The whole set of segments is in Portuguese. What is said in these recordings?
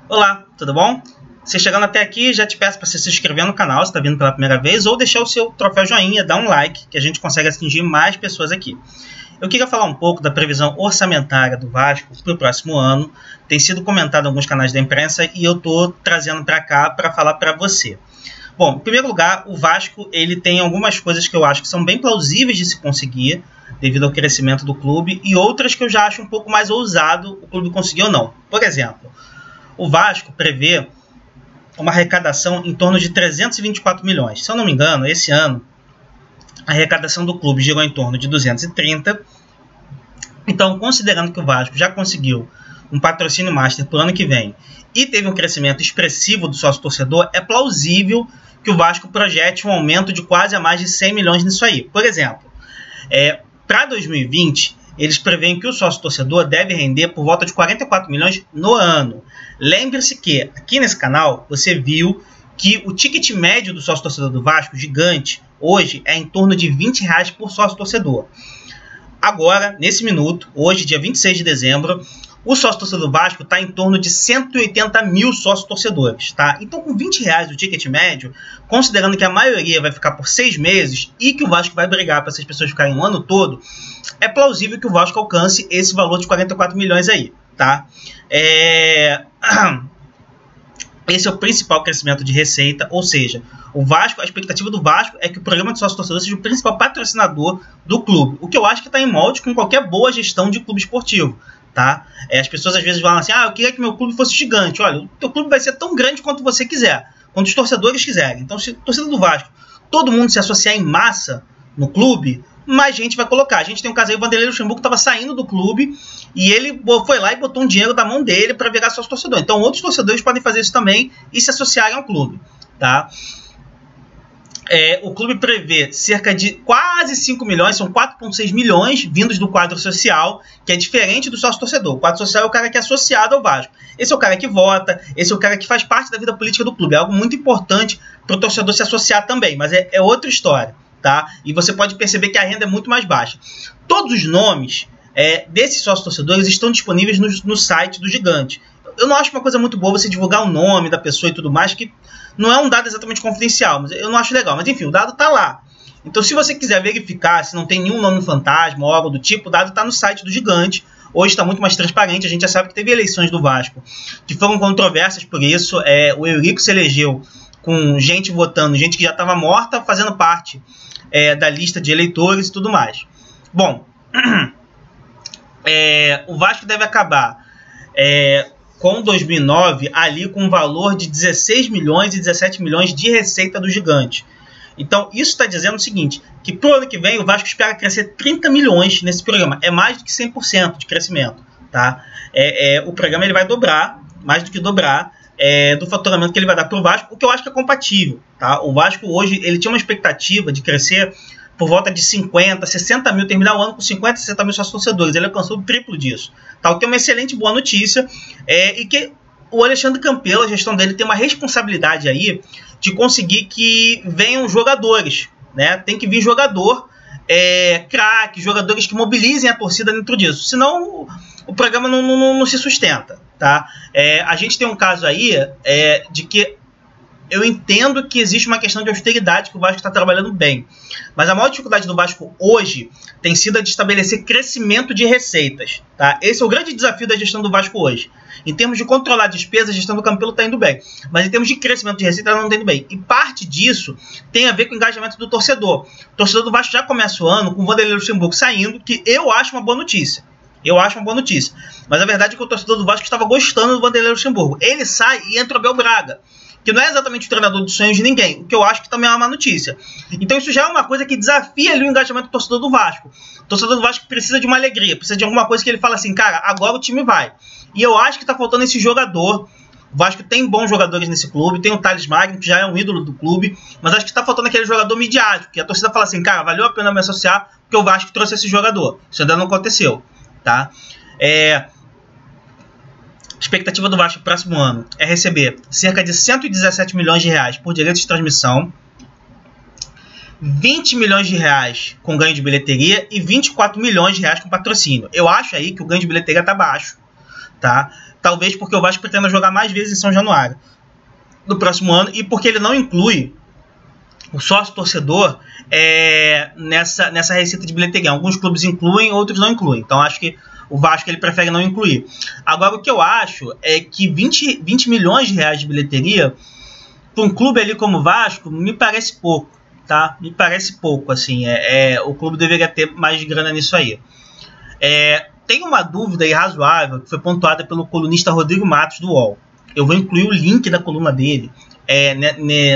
Olá, tudo bom? Você chegando até aqui, já te peço para você se inscrever no canal se está vindo pela primeira vez ou deixar o seu troféu joinha, dar um like, que a gente consegue atingir mais pessoas aqui. Eu queria falar um pouco da previsão orçamentária do Vasco para o próximo ano. Tem sido comentado em alguns canais da imprensa e eu estou trazendo para cá para falar para você. Bom, em primeiro lugar, o Vasco ele tem algumas coisas que eu acho que são bem plausíveis de se conseguir devido ao crescimento do clube e outras que eu já acho um pouco mais ousado o clube conseguir ou não. Por exemplo, o Vasco prevê uma arrecadação em torno de 324 milhões. Se eu não me engano, esse ano a arrecadação do clube girou em torno de 230. Então, considerando que o Vasco já conseguiu um patrocínio master para o ano que vem e teve um crescimento expressivo do sócio-torcedor, é plausível que o Vasco projete um aumento de quase a mais de 100 milhões nisso aí. Por exemplo, para 2020, eles preveem que o sócio-torcedor deve render por volta de 44 milhões no ano. Lembre-se que aqui nesse canal você viu que o ticket médio do sócio-torcedor do Vasco, gigante, hoje é em torno de R$20 por sócio-torcedor. Agora, nesse minuto, hoje, dia 26 de dezembro, o sócio-torcedor do Vasco está em torno de 180 mil sócios-torcedores. Tá? Então, com R$20 o ticket médio, considerando que a maioria vai ficar por 6 meses e que o Vasco vai brigar para essas pessoas ficarem o ano todo, é plausível que o Vasco alcance esse valor de 44 milhões aí. Tá? Esse é o principal crescimento de receita, ou seja, o Vasco, a expectativa do Vasco é que o programa de sócio-torcedor seja o principal patrocinador do clube, o que eu acho que está em molde com qualquer boa gestão de clube esportivo. Tá? As pessoas às vezes falam assim, eu queria que meu clube fosse gigante. Olha, o teu clube vai ser tão grande quanto você quiser, quanto os torcedores quiserem. Então, se o torcedor do Vasco, todo mundo se associar em massa no clube, mais gente vai colocar. A gente tem um caso aí, o Vanderlei Luxemburgo estava saindo do clube e ele foi lá e botou um dinheiro da mão dele para virar sócio-torcedor. Então, outros torcedores podem fazer isso também e se associarem ao clube. Tá? O clube prevê cerca de quase 5 milhões, são 4,6 milhões vindos do quadro social, que é diferente do sócio-torcedor. O quadro social é o cara que é associado ao Vasco. Esse é o cara que vota, esse é o cara que faz parte da vida política do clube. É algo muito importante para o torcedor se associar também, mas é outra história. Tá? E você pode perceber que a renda é muito mais baixa. Todos os nomes desses sócios-torcedores estão disponíveis no site do Gigante. Eu não acho uma coisa muito boa você divulgar o nome da pessoa e tudo mais, que não é um dado exatamente confidencial, mas eu não acho legal. Mas enfim, o dado está lá. Então, se você quiser verificar se não tem nenhum nome fantasma ou algo do tipo, o dado está no site do Gigante. Hoje está muito mais transparente. A gente já sabe que teve eleições do Vasco que foram controversas por isso. O Eurico se elegeu com gente votando, gente que já estava morta, fazendo parte da lista de eleitores e tudo mais. Bom, o Vasco deve acabar com 2009 ali com um valor de 16 milhões e 17 milhões de receita do Gigante. Então, isso está dizendo o seguinte, que para o ano que vem o Vasco espera crescer 30 milhões nesse programa. É mais do que 100% de crescimento. Tá? O programa ele vai dobrar, mais do que dobrar, do faturamento que ele vai dar para o Vasco, o que eu acho que é compatível. Tá? O Vasco hoje ele tinha uma expectativa de crescer por volta de 50, 60 mil, terminar o ano com 50, 60 mil sócios-torcedores. Ele alcançou o triplo disso. Tá? O que é uma excelente boa notícia. E que o Alexandre Campelo, a gestão dele, tem uma responsabilidade aí de conseguir que venham jogadores. Né? Tem que vir jogador, craque, jogadores que mobilizem a torcida dentro disso. Senão o programa não se sustenta. Tá? A gente tem um caso aí de que eu entendo que existe uma questão de austeridade que o Vasco está trabalhando bem. Mas a maior dificuldade do Vasco hoje tem sido a de estabelecer crescimento de receitas. Tá? Esse é o grande desafio da gestão do Vasco hoje. Em termos de controlar a despesa, a gestão do Campelo está indo bem. Mas em termos de crescimento de receita, ela não está indo bem. E parte disso tem a ver com o engajamento do torcedor. O torcedor do Vasco já começa o ano com o Vanderlei Luxemburgo saindo, que eu acho uma boa notícia. Mas a verdade é que o torcedor do Vasco estava gostando do Vanderlei Luxemburgo. Ele sai e entra o Abel Braga, que não é exatamente o treinador dos sonhos de ninguém, o que eu acho que também é uma má notícia. Então isso já é uma coisa que desafia ali o engajamento do torcedor do Vasco. O torcedor do Vasco precisa de uma alegria, precisa de alguma coisa que ele fala assim, cara, agora o time vai. E eu acho que está faltando esse jogador. O Vasco tem bons jogadores nesse clube, tem o Thales Magno, que já é um ídolo do clube, mas acho que está faltando aquele jogador midiático, que a torcida fala assim, cara, valeu a pena me associar, porque o Vasco trouxe esse jogador. Isso ainda não aconteceu. Tá? A expectativa do Vasco no próximo ano é receber cerca de 117 milhões de reais por direitos de transmissão, 20 milhões de reais com ganho de bilheteria e 24 milhões de reais com patrocínio. Eu acho aí que o ganho de bilheteria está baixo. tá? Talvez porque o Vasco pretenda jogar mais vezes em São Januário no próximo ano e porque ele não inclui o sócio-torcedor nessa receita de bilheteria. Alguns clubes incluem, outros não incluem. Então acho que o Vasco ele prefere não incluir. Agora o que eu acho é que 20 milhões de reais de bilheteria para um clube ali como o Vasco me parece pouco, tá? Me parece pouco, assim. O clube deveria ter mais grana nisso aí. Tem uma dúvida aí razoável que foi pontuada pelo colunista Rodrigo Matos do UOL. Eu vou incluir o link da coluna dele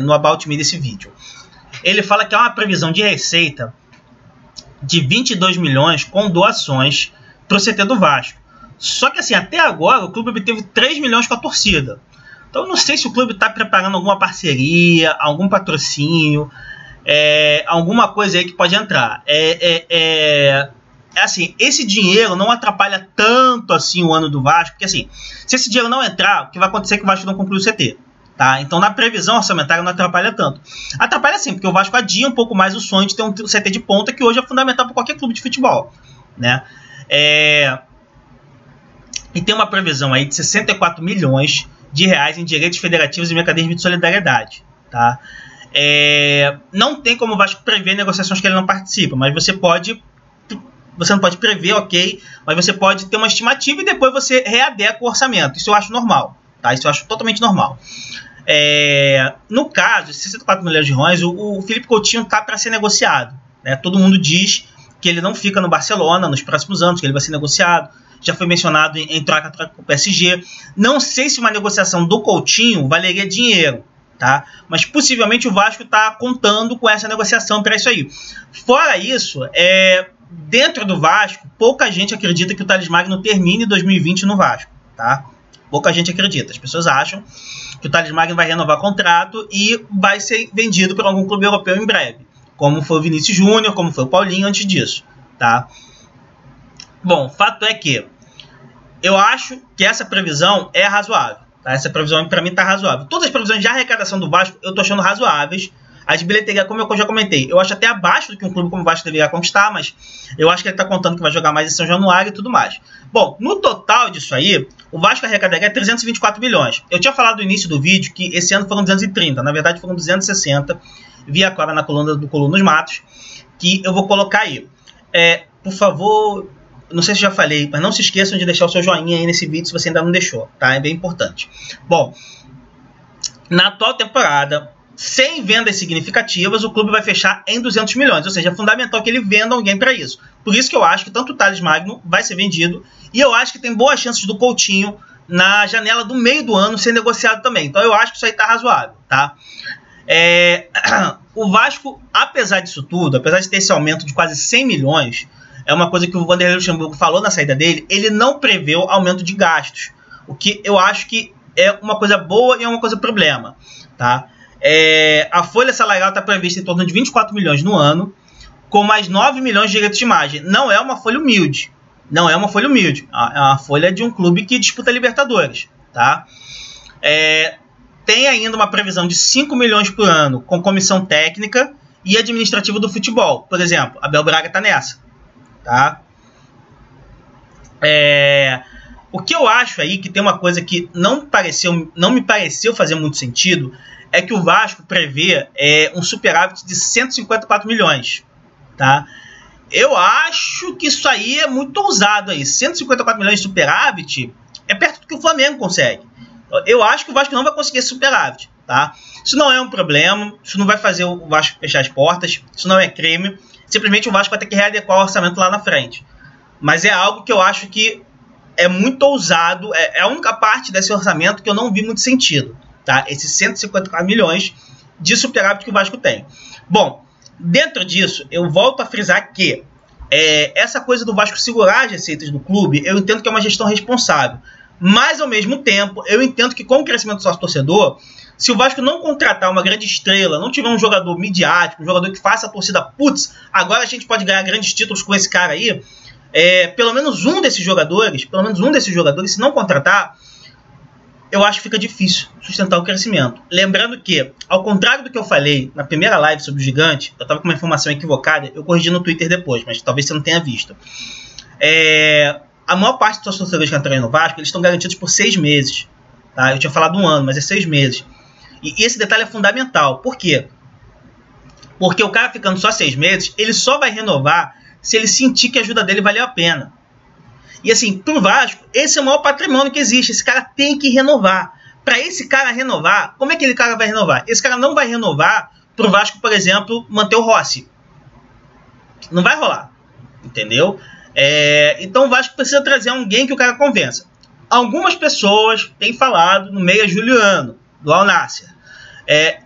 no About Me desse vídeo. Ele fala que há uma previsão de receita de 22 milhões com doações para o CT do Vasco. Só que assim, até agora o clube obteve 3 milhões com a torcida. Então eu não sei se o clube está preparando alguma parceria, algum patrocínio, alguma coisa aí que pode entrar. Assim, esse dinheiro não atrapalha tanto assim o ano do Vasco, porque assim, se esse dinheiro não entrar, o que vai acontecer é que o Vasco não conclui o CT. Tá? Então na previsão orçamentária não atrapalha tanto. Atrapalha sim, porque o Vasco adia um pouco mais o sonho de ter um CT de ponta, que hoje é fundamental para qualquer clube de futebol, né? E tem uma previsão aí de 64 milhões de reais em direitos federativos e mecanismos de solidariedade, tá? Não tem como o Vasco prever negociações que ele não participa, mas você não pode prever, ok, mas você pode ter uma estimativa e depois você readequa o orçamento. Isso eu acho normal, tá? Isso eu acho totalmente normal. No caso, 64 milhões de reais, o Felipe Coutinho está para ser negociado, né? Todo mundo diz que ele não fica no Barcelona nos próximos anos, que ele vai ser negociado. Já foi mencionado em troca com o PSG. Não sei se uma negociação do Coutinho valeria dinheiro, tá? Mas possivelmente o Vasco está contando com essa negociação para isso aí. Fora isso, dentro do Vasco, pouca gente acredita que o Thales Magno termine 2020 no Vasco, tá? Pouca gente acredita. As pessoas acham que o Thales Magno vai renovar contrato e vai ser vendido para algum clube europeu em breve, como foi o Vinícius Júnior, como foi o Paulinho antes disso, tá? Bom, fato é que eu acho que essa previsão é razoável, tá? Essa previsão para mim está razoável. Todas as previsões de arrecadação do Vasco eu estou achando razoáveis. As de bilheteria, como eu já comentei, eu acho até abaixo do que um clube como o Vasco deveria conquistar, mas eu acho que ele está contando que vai jogar mais em São Januário e tudo mais. Bom, no total disso aí, o Vasco arrecadaria 324 milhões. Eu tinha falado no início do vídeo que esse ano foram 230, na verdade foram 260. Vi agora na coluna do Colunos Matos, que eu vou colocar aí. Por favor, não sei se já falei, mas não se esqueçam de deixar o seu joinha aí nesse vídeo se você ainda não deixou, tá? É bem importante. Bom, na atual temporada, sem vendas significativas, o clube vai fechar em 200 milhões. Ou seja, é fundamental que ele venda alguém para isso. Por isso que eu acho que tanto o Thales Magno vai ser vendido e eu acho que tem boas chances do Coutinho na janela do meio do ano ser negociado também. Então eu acho que isso aí tá razoável, tá? O Vasco, apesar disso tudo, apesar de ter esse aumento de quase 100 milhões, é uma coisa que o Vanderlei Luxemburgo falou na saída dele, ele não preveu aumento de gastos. O que eu acho que é uma coisa boa e é uma coisa problema, tá? A folha salarial está prevista em torno de 24 milhões no ano, com mais 9 milhões de direitos de imagem. Não é uma folha humilde. Não é uma folha humilde. É uma folha de um clube que disputa Libertadores, tá? Tem ainda uma previsão de 5 milhões por ano com comissão técnica e administrativa do futebol. Por exemplo, Abel Braga está nessa, tá? O que eu acho aí que tem uma coisa que não me pareceu fazer muito sentido é que o Vasco prevê um superávit de 154 milhões, tá? Eu acho que isso aí é muito ousado aí. 154 milhões de superávit é perto do que o Flamengo consegue. Eu acho que o Vasco não vai conseguir esse superávit, tá? Isso não é um problema, isso não vai fazer o Vasco fechar as portas, isso não é crime. Simplesmente o Vasco vai ter que readequar o orçamento lá na frente. Mas é algo que eu acho que é muito ousado, é a única parte desse orçamento que eu não vi muito sentido, tá? Esses 154 milhões de superávit que o Vasco tem. Bom, dentro disso, eu volto a frisar que essa coisa do Vasco segurar as receitas do clube, eu entendo que é uma gestão responsável. Mas, ao mesmo tempo, eu entendo que com o crescimento do sócio-torcedor, se o Vasco não contratar uma grande estrela, não tiver um jogador midiático, um jogador que faça a torcida, putz, agora a gente pode ganhar grandes títulos com esse cara aí, pelo menos um desses jogadores, se não contratar, eu acho que fica difícil sustentar o crescimento. Lembrando que, ao contrário do que eu falei na primeira live sobre o Gigante, eu estava com uma informação equivocada, eu corrigi no Twitter depois, mas talvez você não tenha visto. a maior parte dos torcedores que entrarem no Vasco, eles estão garantidos por 6 meses. Tá? Eu tinha falado 1 ano, mas é 6 meses. E esse detalhe é fundamental. Por quê? Porque o cara ficando só 6 meses, ele só vai renovar se ele sentir que a ajuda dele valeu a pena. E assim, pro Vasco, esse é o maior patrimônio que existe. Esse cara tem que renovar. Para esse cara renovar, como é que aquele cara vai renovar? Esse cara não vai renovar pro Vasco, por exemplo, manter o Rossi. Não vai rolar. Entendeu? Então o Vasco precisa trazer alguém que o cara convença. Algumas pessoas têm falado no meio Juliano, do Al Nassr.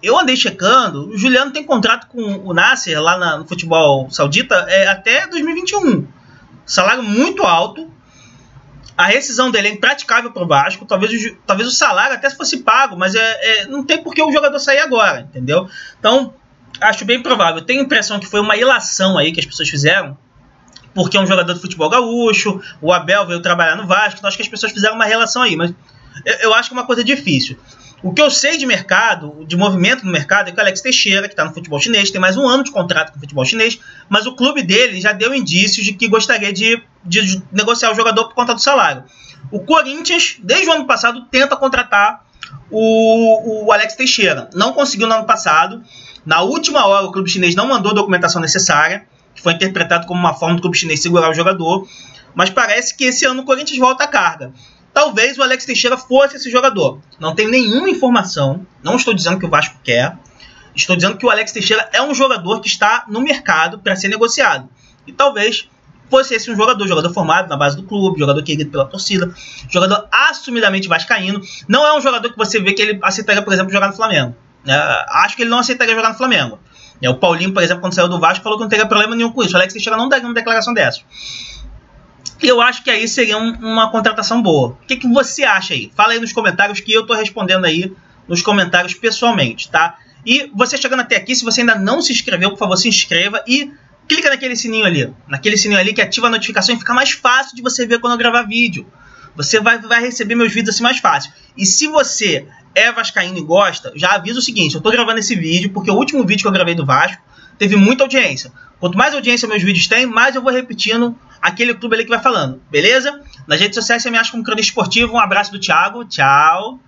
Eu andei checando, o Juliano tem contrato com o Nassr lá no futebol saudita até 2021. Salário muito alto. A rescisão dele é impraticável para o Vasco. Talvez o salário até fosse pago, mas não tem por que o jogador sair agora, entendeu? Então, acho bem provável. Tenho a impressão que foi uma ilação aí que as pessoas fizeram, porque é um jogador de futebol gaúcho, o Abel veio trabalhar no Vasco, então acho que as pessoas fizeram uma relação aí, mas eu acho que é uma coisa difícil. O que eu sei de mercado, de movimento no mercado, é que o Alex Teixeira, que está no futebol chinês, tem mais 1 ano de contrato com o futebol chinês, mas o clube dele já deu indícios de que gostaria de negociar o jogador por conta do salário. O Corinthians, desde o ano passado, tenta contratar o Alex Teixeira. Não conseguiu no ano passado. Na última hora, o clube chinês não mandou a documentação necessária, que foi interpretado como uma forma do clube chinês segurar o jogador, mas parece que esse ano o Corinthians volta à carga. Talvez o Alex Teixeira fosse esse jogador. Não tenho nenhuma informação. Não estou dizendo que o Vasco quer. Estou dizendo que o Alex Teixeira é um jogador que está no mercado para ser negociado. E talvez fosse esse um jogador formado na base do clube, jogador querido pela torcida, jogador assumidamente vascaíno. Não é um jogador que você vê que ele aceitaria, por exemplo, jogar no Flamengo. Acho que ele não aceitaria jogar no Flamengo. O Paulinho, por exemplo, quando saiu do Vasco, falou que não teria problema nenhum com isso. O Alex Teixeira não daria uma declaração dessa. E eu acho que aí seria uma contratação boa. O que você acha aí? Fala aí nos comentários que eu estou respondendo aí nos comentários pessoalmente, tá? E você chegando até aqui, se você ainda não se inscreveu, por favor, se inscreva e clica naquele sininho ali. Naquele sininho ali que ativa a notificação e fica mais fácil de você ver quando eu gravar vídeo. Você vai receber meus vídeos assim mais fácil. E se você é vascaíno e gosta, já aviso o seguinte, eu estou gravando esse vídeo porque o último vídeo que eu gravei do Vasco teve muita audiência. Quanto mais audiência meus vídeos têm, mais eu vou repetindo aquele clube ali que vai falando, beleza? Nas redes sociais você me acha como cronista esportivo. Um abraço do Thiago, tchau!